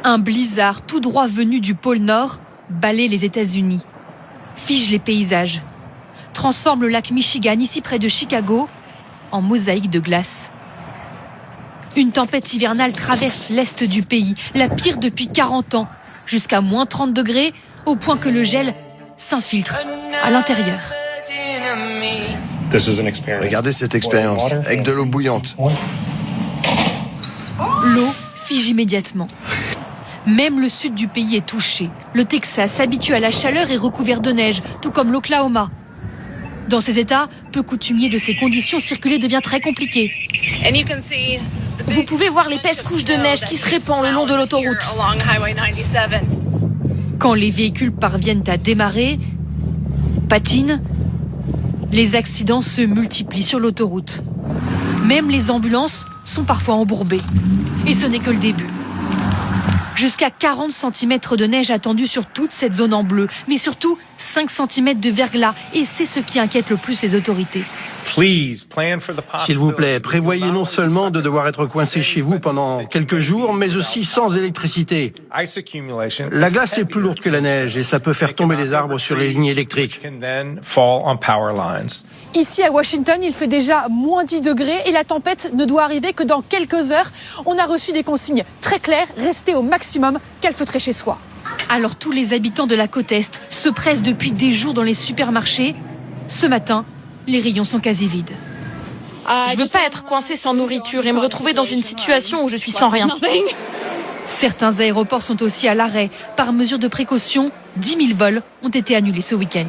Un blizzard tout droit venu du pôle Nord balaie les États-Unis, fige les paysages, transforme le lac Michigan, ici près de Chicago, en mosaïque de glace. Une tempête hivernale traverse l'est du pays, la pire depuis 40 ans, jusqu'à moins 30 degrés, au point que le gel s'infiltre à l'intérieur. Regardez cette expérience, avec de l'eau bouillante. L'eau fige immédiatement. Même le sud du pays est touché. Le Texas s'habitue à la chaleur et recouvert de neige, tout comme l'Oklahoma. Dans ces États, peu coutumiers de ces conditions, circuler devient très compliqué. Vous pouvez voir l'épaisse couche de neige qui se répand le long de l'autoroute. Quand les véhicules parviennent à démarrer, patinent, les accidents se multiplient sur l'autoroute. Même les ambulances sont parfois embourbées. Et ce n'est que le début. Jusqu'à 40 cm de neige attendue sur toute cette zone en bleu, mais surtout 5 cm de verglas, et c'est ce qui inquiète le plus les autorités. S'il vous plaît, prévoyez non seulement de devoir être coincé chez vous pendant quelques jours, mais aussi sans électricité. La glace est plus lourde que la neige et ça peut faire tomber les arbres sur les lignes électriques. Ici à Washington, il fait déjà moins 10 degrés et la tempête ne doit arriver que dans quelques heures. On a reçu des consignes très claires, rester au maximum calfeutré chez soi. Alors tous les habitants de la côte Est se pressent depuis des jours dans les supermarchés. Ce matin, les rayons sont quasi vides. Je veux pas être coincée sans nourriture et me retrouver dans une situation où je suis sans rien. Certains aéroports sont aussi à l'arrêt. Par mesure de précaution, 10 000 vols ont été annulés ce week-end.